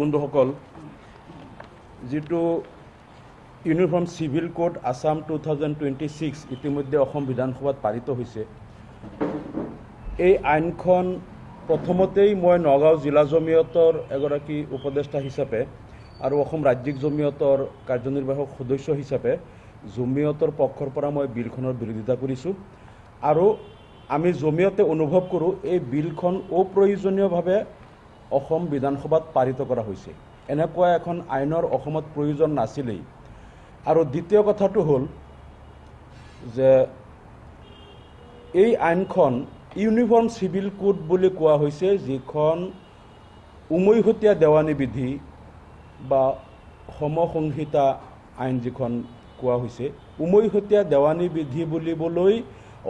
বন্ধুসকল, যেটো uniform civil code Assam 2026 ইতিমধ্যে অসম বিধানসভাত পারিত হয়েছে। এই আইনখন প্রথমতেই মই নগাঁও জিলা জমিয়তৰ এগৰাকী উপদেষ্টা হিচাপে আৰু অসম ৰাজ্যিক জমিয়তৰ কাৰ্যনিৰ্বাহক সদস্য হিচাপে জমিয়তৰ পক্ষৰ পৰা মই বিলখনৰ বিৰোধিতা কৰিছোঁ আৰু আমি জমিয়তে অনুভৱ কৰোঁ এই বিলখন অপ্ৰয়োজনীয়ভাৱে অসম বিধানসভাত পাৰিত কৰা হৈছে। এনেকুৱা এখন আইনৰ অসমত প্ৰয়োজন নাছিলেই। আৰু দ্বিতীয় কথাটো হ'ল যে এই আইনখন ইউনিফৰ্ম সিভিল কোড বুলি কোৱা হৈছে, যিখন উমৈহতীয়া দেৱানী বিধি বা সমসংহিতা আইন যিখন কোৱা হৈছে। উমৈহতীয়া দেৱানী বিধি বুলিবলৈ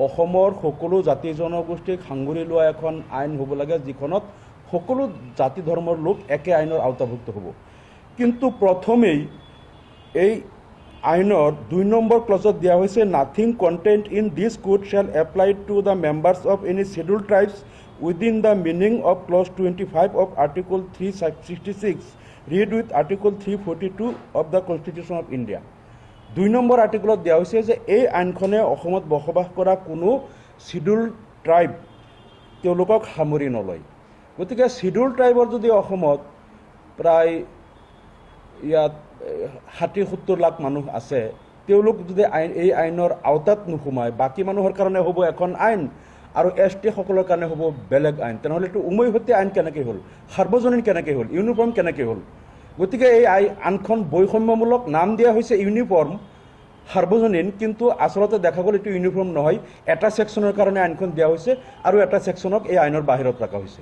অসমৰ সকলো জাতি জনগোষ্ঠীক সাঙুৰি লোৱা এখন আইন হ'ব লাগে, যিখনত সকলো জাতি ধৰ্মৰ লোক একে আইনৰ আওতাভুক্ত হ'ব। কিন্তু প্ৰথমেই এই আইনৰ ২ নম্বৰ ক্লজত দিয়া হৈছে, nothing contained in this code shall apply to the members of any scheduled tribes within the meaning of clause 25 of article 366 read with article 342 of the constitution of India. ২ নম্বৰ আৰ্টিকলত দিয়া হৈছে যে এই আইনখনে অসমত বসবাস কৰা কোনো শ্বেডিউল্ড ট্ৰাইব তেওঁলোকক সামৰি নলয়। গতিকে শ্বেডিউল্ড ট্ৰাইবৰ যদি অসমত প্ৰায় ইয়াত ৬০-৭০ লাখ মানুহ আছে, তেওঁলোক যদি এই আইনৰ আওতাত নোসোমায়, বাকী মানুহৰ কাৰণে হ'ব এখন আইন আৰু ST সকলৰ কাৰণে হ'ব বেলেগ আইন, তেনেহ'লে এইটো উমৈহতীয়া আইন কেনেকৈ হ'ল, সাৰ্বজনীন কেনেকৈ হ'ল, ইউনিফৰ্ম কেনেকৈ হ'ল? গতিকে এই আইনখন বৈষম্যমূলক নাম দিয়া হৈছে ইউনিফৰ্ম সাৰ্বজনীন, কিন্তু আচলতে দেখা গ'ল এইটো ইউনিফৰ্ম নহয়। এটা ছেকশ্যনৰ কাৰণে আইনখন দিয়া হৈছে আৰু এটা ছেকশ্যনক এই আইনৰ বাহিৰত ৰখা হৈছে।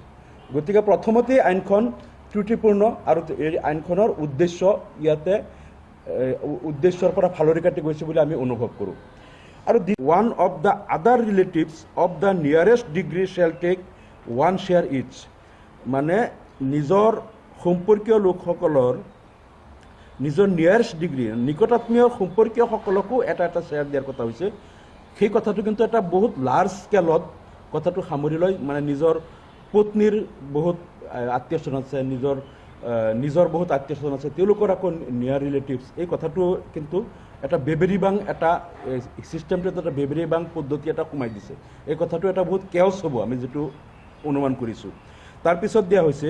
গতিকে প্ৰথমতেই আইনখন ত্ৰুটিপূৰ্ণ আৰু এই আইনখনৰ উদ্দেশ্যৰ পৰা ফালৰি কাটি গৈছে বুলি আমি অনুভৱ কৰোঁ। আৰু one of the other relatives of the nearest degree shall take 1 share its, মানে নিজৰ সম্পৰ্কীয় লোকসকলৰ নিজৰ নিয়াৰেষ্ট ডিগ্ৰী নিকটাত্মীয় সম্পৰ্কীয়সকলকো এটা শ্বেয়াৰ দিয়াৰ কথা হৈছে। সেই কথাটো কিন্তু এটা বহুত লাৰ্জ স্কেলত কথাটো সামৰি লয়, মানে নিজৰ পত্নীৰ বহুত আত্মীয় স্বজন আছে, নিজৰ বহুত আত্মীয় স্বজন আছে, তেওঁলোকৰ আকৌ নিয়াৰ ৰিলেটিভছ। এই কথাটো কিন্তু এটা বেবেৰিবাং এটা ছিষ্টেমটোত এটা বেবেৰিবাং পদ্ধতি এটা সোমাই দিছে। এই কথাটো এটা বহুত কেওছ হ'ব, আমি যিটো অনুমান কৰিছোঁ। তাৰপিছত দিয়া হৈছে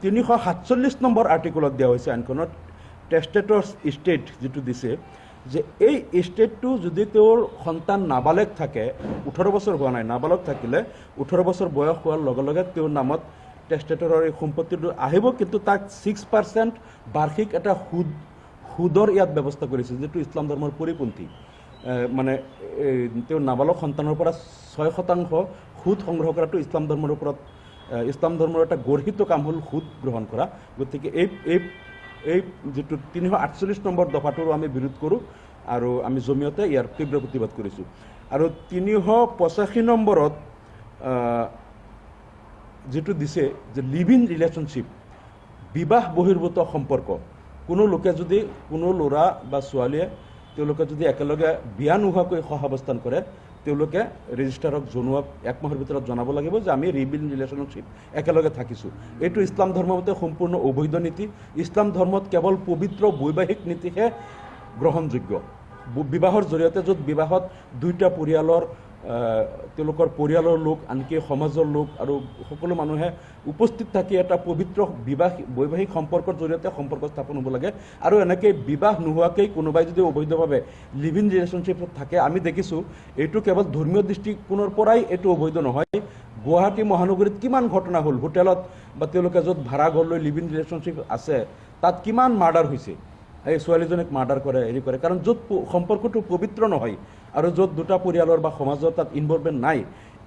347 নম্বৰ আৰ্টিকলত দিয়া হৈছে আইনখনত টেষ্টেটৰ ষ্টেট যিটো দিছে, যে এই ষ্টেটটো যদি তেওঁৰ সন্তান নাবালেগ থাকে, 18 বছৰ হোৱা নাই, নাবালক থাকিলে 18 বছৰ বয়স হোৱাৰ লগে লগে তেওঁৰ নামত টেষ্টেটৰৰ এই সম্পত্তিটো আহিব, কিন্তু তাক 6% বাৰ্ষিক এটা সুদৰ ইয়াত ব্যৱস্থা কৰিছে, যিটো ইছলাম ধৰ্মৰ পৰিপন্থী। মানে তেওঁৰ নাবালক সন্তানৰ পৰা 6% সুদ সংগ্ৰহ কৰাটো ইছলাম ধৰ্মৰ এটা গৰ্হিত কাম হ'ল সুদ গ্ৰহণ কৰা। গতিকে এই যিটো 348 নম্বৰ দফাটোৰো আমি বিৰোধ কৰোঁ আৰু আমি জমিয়তে ইয়াৰ তীব্ৰ প্ৰতিবাদ কৰিছোঁ। আৰু 385 নম্বৰত যিটো দিছে যে লিভ ইন ৰিলেশ্যনশ্বিপ, বিবাহ বহিৰ্ভূত সম্পৰ্ক, কোনো লোকে যদি কোনো ল'ৰা বা ছোৱালীয়ে তেওঁলোকে যদি একেলগে বিয়া নোহোৱাকৈ সহাৱস্থান কৰে, তেওঁলোকে ৰেজিষ্টাৰক 1 মাহৰ ভিতৰত জনাব লাগিব যে আমি লিভ ইন ৰিলেশ্যনশ্বিপ একেলগে থাকিছোঁ। এইটো ইছলাম ধৰ্মৰ মতে সম্পূৰ্ণ অবৈধ নীতি। ইছলাম ধৰ্মত কেৱল পবিত্ৰ বৈবাহিক নীতিহে গ্ৰহণযোগ্য। বিবাহৰ জৰিয়তে য'ত বিবাহত দুয়োটা পৰিয়ালৰ তেওঁলোকৰ পৰিয়ালৰ লোক, আনকি সমাজৰ লোক আৰু সকলো মানুহে উপস্থিত থাকি এটা পবিত্ৰ বৈবাহিক সম্পৰ্কৰ জৰিয়তে সম্পৰ্ক স্থাপন হ'ব লাগে। আৰু এনেকৈ বিবাহ নোহোৱাকৈ কোনোবাই যদি অবৈধভাৱে লিভ ইন ৰিলেশ্যনশ্বিপত থাকে, আমি দেখিছোঁ এইটো কেৱল ধৰ্মীয় দৃষ্টিকোণৰ পৰাই এইটো অবৈধ নহয়। গুৱাহাটী মহানগৰীত কিমান ঘটনা হ'ল, হোটেলত বা তেওঁলোকে য'ত ভাড়া ঘৰ লৈ লিভ ইন ৰিলেশ্যনশ্বিপ আছে, তাত কিমান মাৰ্ডাৰ হৈছে। এই ছোৱালীজনীক মাৰ্ডাৰ কৰে, হেৰি কৰে, কাৰণ য'ত সম্পৰ্কটো পবিত্ৰ নহয় আৰু য'ত দুটা পৰিয়ালৰ বা সমাজৰ তাত ইনভলভমেণ্ট নাই,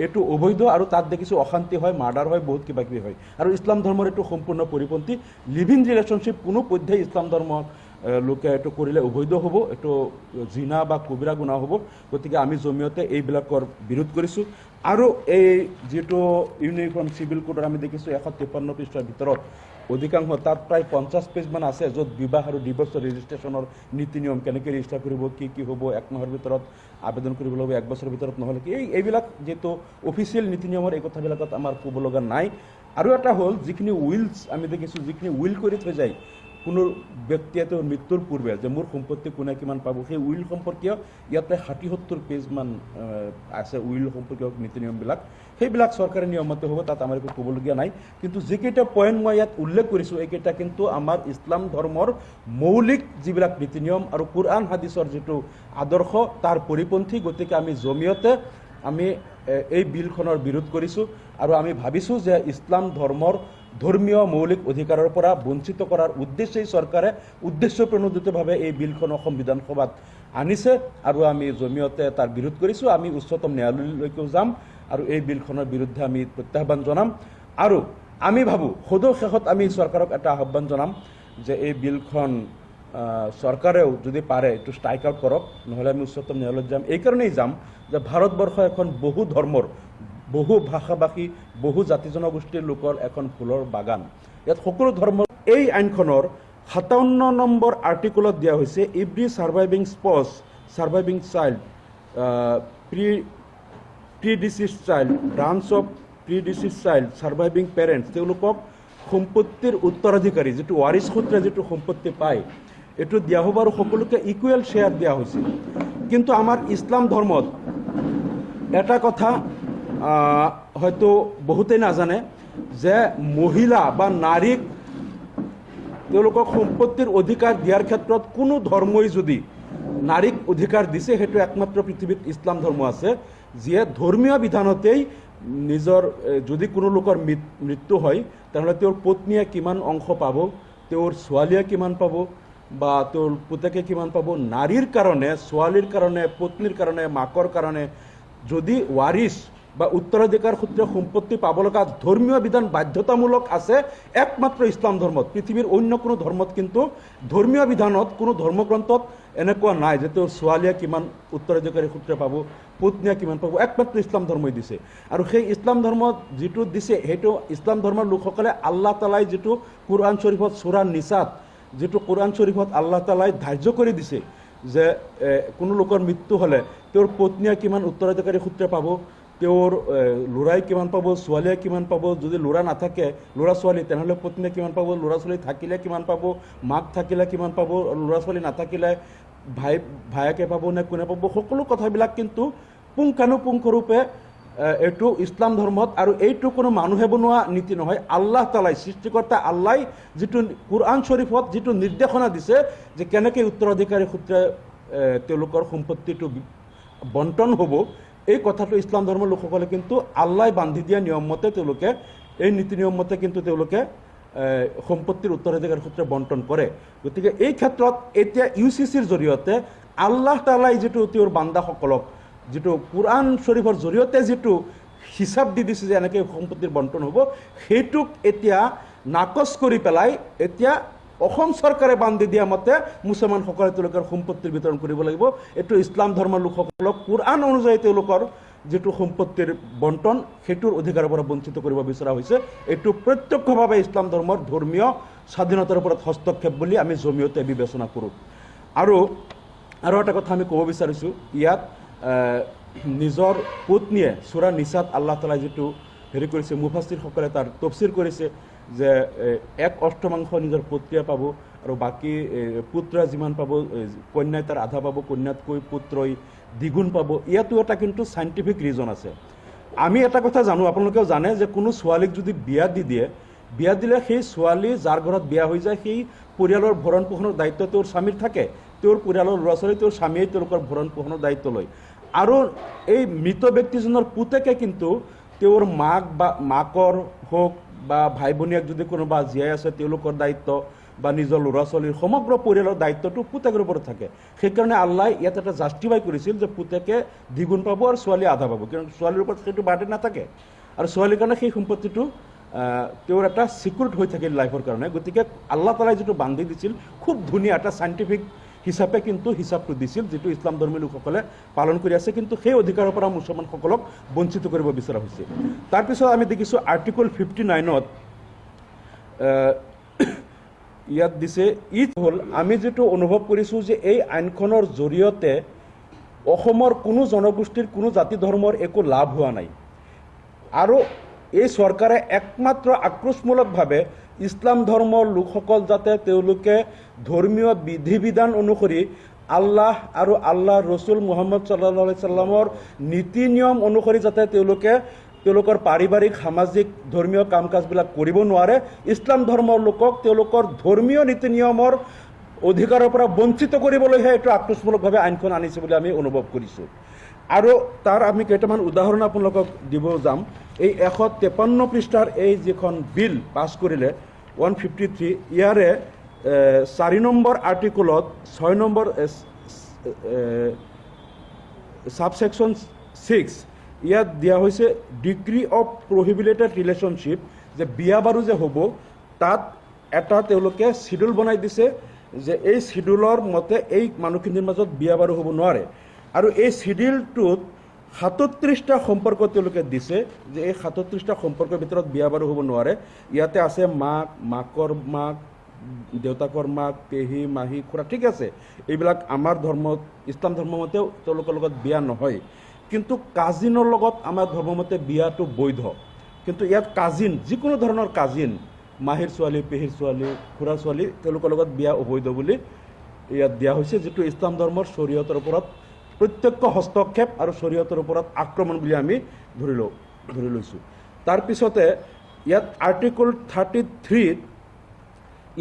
এইটো অবৈধ। আৰু তাত দেখিছোঁ অশান্তি হয়, মাৰ্ডাৰ হয়, বহুত কিবা কিবি হয়। আৰু ইছলাম ধৰ্মৰ এইটো সম্পূৰ্ণ পৰিপন্থী। লিভ ইন ৰিলেশ্যনশ্বিপ কোনো পধ্যেই ইছলাম ধৰ্মৰ লোকে এইটো কৰিলে অবৈধ হ'ব, এইটো জিনা বা কবিৰা গুনাহ হ'ব। গতিকে আমি জমিয়তে এইবিলাকৰ বিৰোধ কৰিছোঁ। আৰু এই যিটো ইউনিফৰ্ম চিভিল কোডৰ আমি দেখিছোঁ 153 পৃষ্ঠাৰ ভিতৰত অধিকাংশ তাত প্ৰায় 50 পেজমান আছে, য'ত বিবাহ আৰু ডিভৰ্চৰ ৰেজিষ্ট্ৰেশ্যনৰ নীতি নিয়ম কেনেকৈ ৰেজিষ্টাৰ কৰিব, কি হ'ব, 1 মাহৰ ভিতৰত আবেদন কৰিব লাগিব, 1 বছৰৰ ভিতৰত নহ'লে কি, এইবিলাক যিহেতু অফিচিয়েল নীতি নিয়মৰ এই কথাবিলাকত আমাৰ ক'ব লগা নাই। আৰু এটা হ'ল যিখিনি উইলছ আমি দেখিছোঁ, যিখিনি উইল কৰি থৈ যায় কোনো ব্যক্তিয়ে তেওঁৰ মৃত্যুৰ পূৰ্বে যে মোৰ সম্পত্তি কোনে কিমান পাব, সেই উইল সম্পৰ্কীয় ইয়াতে 60-70 পেজমান আছে উইল সম্পৰ্কীয় নীতি নিয়মবিলাক। সেইবিলাক চৰকাৰী নিয়মতে হ'ব, তাত আমাৰ একো ক'বলগীয়া নাই। কিন্তু যিকেইটা পইণ্ট মই ইয়াত উল্লেখ কৰিছোঁ এইকেইটা কিন্তু আমাৰ ইছলাম ধৰ্মৰ মৌলিক যিবিলাক নীতি নিয়ম আৰু কুৰআন হাদিছৰ যিটো আদৰ্শ তাৰ পৰিপন্থী। গতিকে আমি জমিয়তে আমি এই বিলখনৰ বিৰোধ কৰিছোঁ আৰু আমি ভাবিছোঁ যে ইছলাম ধৰ্মৰ ধৰ্মীয় মৌলিক অধিকাৰৰ পৰা বঞ্চিত কৰাৰ উদ্দেশ্যেই চৰকাৰে উদ্দেশ্যপ্ৰণোদিতভাৱে এই বিলখন অসম বিধানসভাত আনিছে আৰু আমি জমিয়তে তাৰ বিৰোধ কৰিছোঁ। আমি উচ্চতম ন্যায়ালয়লৈকেও যাম আৰু এই বিলখনৰ বিৰুদ্ধে আমি প্ৰত্যাহ্বান জনাম। আৰু আমি ভাবোঁ সদৌ শেষত আমি চৰকাৰক এটা আহ্বান জনাম যে এই বিলখন চৰকাৰেও যদি পাৰে এইটো ষ্ট্ৰাইক আউট কৰক, নহ'লে আমি উচ্চতম ন্যায়ালয়ত যাম। এইকাৰণেই যাম যে ভাৰতবৰ্ষ এখন বহু ধৰ্মৰ, বহু ভাষাভাষী, বহু জাতি জনগোষ্ঠীৰ লোকৰ এখন ফুলৰ বাগান। ইয়াত সকলো ধৰ্মৰ এই আইনখনৰ 57 নম্বৰ আৰ্টিকলত দিয়া হৈছে every surviving spouse, surviving child, predeceased child, branch of predeceased child, surviving parents, তেওঁলোকক সম্পত্তিৰ উত্তৰাধিকাৰী যিটো ৱাৰিছ সূত্ৰে যিটো সম্পত্তি পায় এইটো দিয়া হ'ব আৰু সকলোকে ইকুৱেল শ্বেয়াৰ দিয়া হৈছিল। কিন্তু আমাৰ ইছলাম ধৰ্মত এটা কথা হয়তো বহুতেই নাজানে যে মহিলা বা নাৰীক তেওঁলোকক সম্পত্তিৰ অধিকাৰ দিয়াৰ ক্ষেত্ৰত কোনো ধৰ্মই যদি নাৰীক অধিকাৰ দিছে সেইটো একমাত্ৰ পৃথিৱীত ইছলাম ধৰ্ম আছে, যিয়ে ধৰ্মীয় বিধানতেই নিজৰ যদি কোনো লোকৰ মৃত্যু হয় তেনেহ'লে তেওঁৰ পত্নীয়ে কিমান অংশ পাব, তেওঁৰ ছোৱালীয়ে কিমান পাব বা তেওঁৰ পুতেকে কিমান পাব, নাৰীৰ কাৰণে, ছোৱালীৰ কাৰণে, পত্নীৰ কাৰণে, মাকৰ কাৰণে যদি ৱাৰিছ বা উত্তৰাধিকাৰ সূত্ৰে সম্পত্তি পাব লগা ধৰ্মীয় বিধান বাধ্যতামূলক আছে একমাত্ৰ ইছলাম ধৰ্মত। পৃথিৱীৰ অন্য কোনো ধৰ্মত কিন্তু ধৰ্মীয় বিধানত কোনো ধৰ্মগ্ৰন্থত এনেকুৱা নাই যে তেওঁৰ ছোৱালীয়ে কিমান উত্তৰাধিকাৰী সূত্ৰে পাব, পত্নীয়ে কিমান পাব, একমাত্ৰ ইছলাম ধৰ্মই দিছে। আৰু সেই ইছলাম ধৰ্মত যিটো দিছে সেইটো ইছলাম ধৰ্মৰ লোকসকলে আল্লাহ তালাই যিটো কুৰআন শ্বৰীফত সূৰা নিসাত যিটো কুৰআন শ্বৰীফত আল্লাহ তালাই ধাৰ্য কৰি দিছে যে কোনো লোকৰ মৃত্যু হ'লে তেওঁৰ পত্নীয়ে কিমান উত্তৰাধিকাৰী সূত্ৰে পাব, তেওঁৰ ল'ৰাই কিমান পাব, ছোৱালীয়ে কিমান পাব, যদি ল'ৰা নাথাকে ল'ৰা ছোৱালী তেনেহ'লে পত্নীয়ে কিমান পাব, ল'ৰা ছোৱালী থাকিলে কিমান পাব, মাক থাকিলে কিমান পাব, ল'ৰা ছোৱালী নাথাকিলে ভায়েকে পাব নে কোনে পাব, সকলো কথাবিলাক কিন্তু পুংখানুপুংখৰূপে এইটো ইছলাম ধৰ্মত। আৰু এইটো কোনো মানুহে বনোৱা নীতি নহয়, আল্লাহ তালাই সৃষ্টিকৰ্তা আল্লাই যিটো কুৰআন শ্বৰীফত যিটো নিৰ্দেশনা দিছে যে কেনেকৈ উত্তৰাধিকাৰী সূত্ৰে তেওঁলোকৰ সম্পত্তিটো বণ্টন হ'ব, এই কথাটো ইছলাম ধৰ্মৰ লোকসকলে কিন্তু আল্লাই বান্ধি দিয়া নিয়ম মতে তেওঁলোকে এই নীতি নিয়ম মতে কিন্তু তেওঁলোকে সম্পত্তিৰ উত্তৰাধিকাৰ সূত্ৰে বণ্টন কৰে। গতিকে এই ক্ষেত্ৰত এতিয়া UCCৰ জৰিয়তে আল্লাহ তালাই যিটো তেওঁৰ বান্দাসকলক যিটো কুৰআন শ্বৰীফৰ জৰিয়তে যিটো হিচাপ দি দিছে যে এনেকৈ সম্পত্তিৰ বণ্টন হ'ব, সেইটোক এতিয়া নাকচ কৰি পেলাই এতিয়া অসম চৰকাৰে বান্ধি দিয়া মতে মুছলমানসকলে তেওঁলোকৰ সম্পত্তিৰ বিতৰণ কৰিব লাগিব। এইটো ইছলাম ধৰ্মৰ লোকসকলক কুৰআন অনুযায়ী তেওঁলোকৰ যিটো সম্পত্তিৰ বণ্টন সেইটোৰ অধিকাৰৰ পৰা বঞ্চিত কৰিব বিচৰা হৈছে। এইটো প্ৰত্যক্ষভাৱে ইছলাম ধৰ্মৰ ধৰ্মীয় স্বাধীনতাৰ ওপৰত হস্তক্ষেপ বুলি আমি জমিয়তে বিবেচনা কৰোঁ। আৰু এটা কথা আমি ক'ব বিচাৰিছোঁ, ইয়াত নিজৰ পত্নীয়ে সূৰা নিসাত আল্লাহ তালাই যিটো হেৰি কৰিছে, মুফাছিৰসকলে তাৰ তফছিৰ কৰিছে যে 1/8 নিজৰ পত্নীয়ে পাব আৰু বাকী পুত্ৰই যিমান পাব কন্যাই তাৰ আধা পাব, কন্যাতকৈ পুত্ৰই দ্বিগুণ পাব। ইয়াতো এটা কিন্তু চাইণ্টিফিক ৰিজন আছে। আমি এটা কথা জানো, আপোনালোকেও জানে যে কোনো ছোৱালীক যদি বিয়া দিলে সেই ছোৱালী যাৰ ঘৰত বিয়া হৈ যায় সেই পৰিয়ালৰ ভৰণ পোষণৰ দায়িত্ব তেওঁৰ স্বামীৰ থাকে, তেওঁৰ পৰিয়ালৰ ল'ৰা ছোৱালী তেওঁৰ স্বামীয়ে তেওঁলোকৰ ভৰণ পোষণৰ দায়িত্ব লয়। আৰু এই মৃত ব্যক্তিজনৰ পুতেকে কিন্তু তেওঁৰ মাক বা মাকৰ হওক বা ভাই ভনীয়েক যদি কোনোবা জীয়াই আছে তেওঁলোকৰ দায়িত্ব বা নিজৰ ল'ৰা ছোৱালীৰ সমগ্ৰ পৰিয়ালৰ দায়িত্বটো পুতেকৰ ওপৰত থাকে। সেইকাৰণে আল্লাহ ইয়াত এটা জাষ্টিফাই কৰিছিল যে পুতেকে দ্বিগুণ পাব আৰু ছোৱালীয়ে আধা পাব, কাৰণ ছোৱালীৰ ওপৰত সেইটো বাৰ্ডেন নাথাকে আৰু ছোৱালীৰ কাৰণে সেই সম্পত্তিটো তেওঁৰ এটা চিকিউৰ্ড হৈ থাকিল লাইফৰ কাৰণে। গতিকে আল্লাহ তালাই যিটো বান্ধি দিছিল খুব ধুনীয়া এটা চাইণ্টিফিক হিচাপে কিন্তু হিচাপটো দিছিল, যিটো ইছলাম ধৰ্মী লোকসকলে পালন কৰি আছে, কিন্তু সেই অধিকাৰৰ পৰা মুছলমানসকলক বঞ্চিত কৰিব বিচৰা হৈছে। তাৰপিছত আমি দেখিছোঁ আৰ্টিকল 59ত ইয়াত দিছে, ই হ'ল আমি যিটো অনুভৱ কৰিছোঁ যে এই আইনখনৰ জৰিয়তে অসমৰ কোনো জনগোষ্ঠীৰ কোনো জাতি ধৰ্মৰ একো লাভ হোৱা নাই আৰু এই চৰকাৰে একমাত্ৰ আক্ৰোশমূলকভাৱে ইছলাম ধৰ্মৰ লোকসকল যাতে তেওঁলোকে ধৰ্মীয় বিধি বিধান অনুসৰি আল্লাহ আৰু আল্লাহৰ ৰসুল মুহাম্মদ সাল্লাল্লাহু আলাইহি সাল্লামৰ নীতি নিয়ম অনুসৰি যাতে তেওঁলোকৰ পাৰিবাৰিক সামাজিক ধৰ্মীয় কাম কাজবিলাক কৰিব নোৱাৰে, ইছলাম ধৰ্মৰ লোকক তেওঁলোকৰ ধৰ্মীয় নীতি নিয়মৰ অধিকাৰৰ পৰা বঞ্চিত কৰিবলৈহে এইটো আক্ৰোশমূলকভাৱে আইনখন আনিছে বুলি আমি অনুভৱ কৰিছোঁ। আৰু তাৰ আমি কেইটামান উদাহৰণ আপোনালোকক দিব যাম। এই 153 পৃষ্ঠাৰ এই যিখন বিল পাছ কৰিলে 153, ইয়াৰে 4 নম্বৰ আৰ্টিকলত 6 নম্বৰ ছাবছেকশ্যন 6 ইয়াত দিয়া হৈছে ডিগ্ৰী অফ প্ৰহিবিটেড ৰিলেশ্যনশ্বিপ, যে বিয়া বাৰু যে হ'ব তাত এটা তেওঁলোকে চিডিউল বনাই দিছে যে এই চিডিউলৰ মতে এই মানুহখিনিৰ মাজত বিয়া বাৰু হ'ব নোৱাৰে। আৰু এই চিডিউলটোত 37টা সম্পৰ্ক তেওঁলোকে দিছে যে এই 37টা সম্পৰ্কৰ ভিতৰত বিয়া বাৰু হ'ব নোৱাৰে। ইয়াতে আছে মাক, মাকৰ মাক, দেউতাকৰ মাক, পেহী, মাহী, খুৰা, ঠিক আছে, এইবিলাক আমাৰ ধৰ্মত ইছলাম ধৰ্মমতেও তেওঁলোকৰ লগত বিয়া নহয়। কিন্তু কাজিনৰ লগত আমাৰ ধৰ্মমতে বিয়াটো বৈধ। কিন্তু ইয়াত কাজিন, যিকোনো ধৰণৰ কাজিন, মাহীৰ ছোৱালী, পেহীৰ ছোৱালী, খুৰা ছোৱালী, তেওঁলোকৰ লগত বিয়া অবৈধ বুলি ইয়াত দিয়া হৈছে, যিটো ইছলাম ধৰ্মৰ শৰীয়তৰ ওপৰত প্ৰত্যক্ষ হস্তক্ষেপ আৰু শৰীয়তৰ ওপৰত আক্ৰমণ বুলি আমি ধৰি লৈছোঁ। তাৰপিছতে ইয়াত আৰ্টিকল 33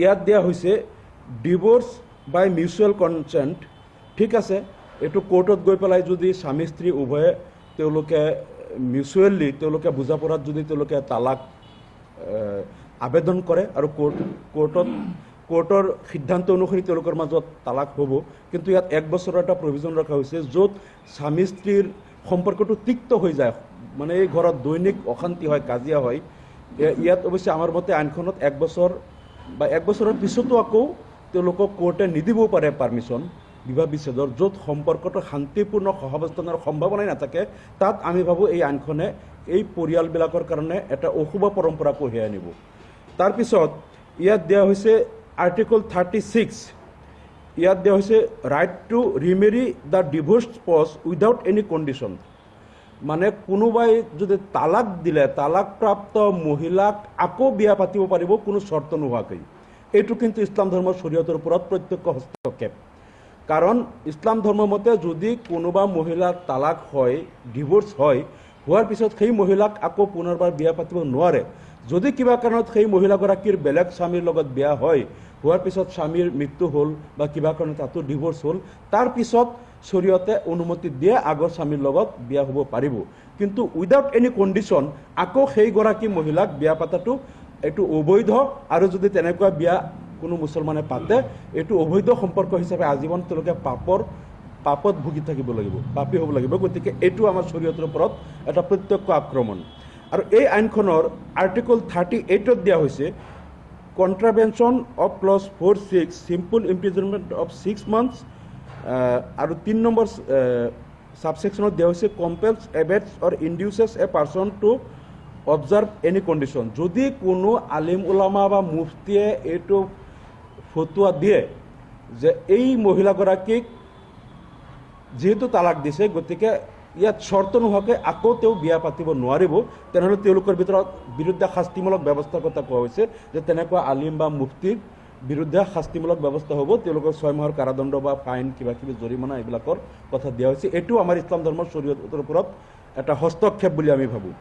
ইয়াত দিয়া হৈছে ডিভোৰ্চ বাই মিউচুৱেল কনচেণ্ট, ঠিক আছে। এইটো কোৰ্টত গৈ পেলাই যদি স্বামী স্ত্ৰী উভয়ে তেওঁলোকে মিউচুৱেলি তেওঁলোকে বুজাপৰাত যদি তেওঁলোকে তালাক আবেদন কৰে আৰু কোৰ্টৰ সিদ্ধান্ত অনুসৰি তেওঁলোকৰ মাজত তালাক হ'ব। কিন্তু ইয়াত 1 বছৰৰ এটা প্ৰভিজন ৰখা হৈছে, য'ত স্বামী স্ত্ৰীৰ সম্পৰ্কটো তিক্ত হৈ যায়, মানে এই ঘৰত দৈনিক অশান্তি হয়, কাজিয়া হয়। ইয়াত অৱশ্যে আমাৰ মতে আইনখনত 1 বছৰ বা 1 বছৰৰ পিছতো আকৌ তেওঁলোকক কোৰ্টে নিদিবও পাৰে পাৰ্মিশ্যন বিবাহ বিচ্ছেদৰ, য'ত সম্পৰ্কটো শান্তিপূৰ্ণ সহাৱস্থানৰ সম্ভাৱনাই নাথাকে। তাত আমি ভাবোঁ এই আইনখনে এই পৰিয়ালবিলাকৰ কাৰণে এটা অশুভ পৰম্পৰা কঢ়িয়াই আনিব। তাৰপিছত ইয়াত দিয়া হৈছে আৰ্টিকল 36, ইয়াত দিয়া হৈছে right to remarry the divorce spouse without any condition, মানে কোনোবাই যদি তালাক দিলে তালাকপ্ৰাপ্ত মহিলাক আকৌ বিয়া পাতিব পাৰিব কোনো চৰ্ত নোহোৱাকৈ। এইটো কিন্তু ইছলাম ধৰ্মৰ শৰীয়তৰ ওপৰত প্ৰত্যক্ষ হস্তক্ষেপ। কাৰণ ইছলাম ধৰ্মৰ মতে যদি কোনোবা মহিলাৰ তালাক হয়, ডিভোৰ্চ হয়, হোৱাৰ পিছত সেই মহিলাক আকৌ পুনৰবাৰ বিয়া পাতিব নোৱাৰে। যদি কিবা কাৰণত সেই মহিলাগৰাকীৰ বেলেগ স্বামীৰ লগত বিয়া হয়, হোৱাৰ পিছত স্বামীৰ মৃত্যু হ'ল বা কিবা কাৰণত তাতো ডিভোৰ্চ হ'ল, তাৰপিছত শৰীয়তে অনুমতি দিয়ে আগৰ স্বামীৰ লগত বিয়া হ'ব পাৰিব। কিন্তু উইদাউট এনি কণ্ডিশ্যন আকৌ সেইগৰাকী মহিলাক বিয়া পাতাটো এইটো অবৈধ। আৰু যদি তেনেকুৱা বিয়া কোনো মুছলমানে পাতে, এইটো অবৈধ সম্পৰ্ক হিচাপে আজীৱন তেওঁলোকে পাপত ভুগি থাকিব লাগিব, পাপী হ'ব লাগিব। গতিকে এইটো আমাৰ শৰীয়তৰ ওপৰত এটা প্ৰত্যক্ষ আক্ৰমণ। আৰু এই আইনখনৰ আৰ্টিকল 38ত দিয়া হৈছে contravention of clause 4(6) simple imprisonment of 6 months। আৰু 3 নম্বৰ ছাবছেকশ্যনত দিয়া হৈছে compels, abets or induces a person to observe any condition. যদি কোনো আলিম উলামা বা মুফতিয়ে এইটো ফটোৱা দিয়ে যে এই মহিলাগৰাকীক যিহেতু তালাক দিছে, গতিকে ইয়াত চৰ্ত নোহোৱাকৈ আকৌ তেওঁ বিয়া পাতিব নোৱাৰিব, তেনেহ'লে তেওঁলোকৰ বিৰুদ্ধে শাস্তিমূলক ব্যৱস্থাৰ কথা কোৱা হৈছে, যে তেনেকুৱা আলিম বা মুফতিৰ বিৰুদ্ধে শাস্তিমূলক ব্যৱস্থা হ'ব। তেওঁলোকৰ 6 মাহৰ কাৰাদণ্ড বা ফাইন, কিবা কিবি জৰিমনা এইবিলাকৰ কথা দিয়া হৈছে। এইটো আমাৰ ইছলাম ধৰ্মৰ শৰীয়তৰ ওপৰত এটা হস্তক্ষেপ বুলি আমি ভাবোঁ।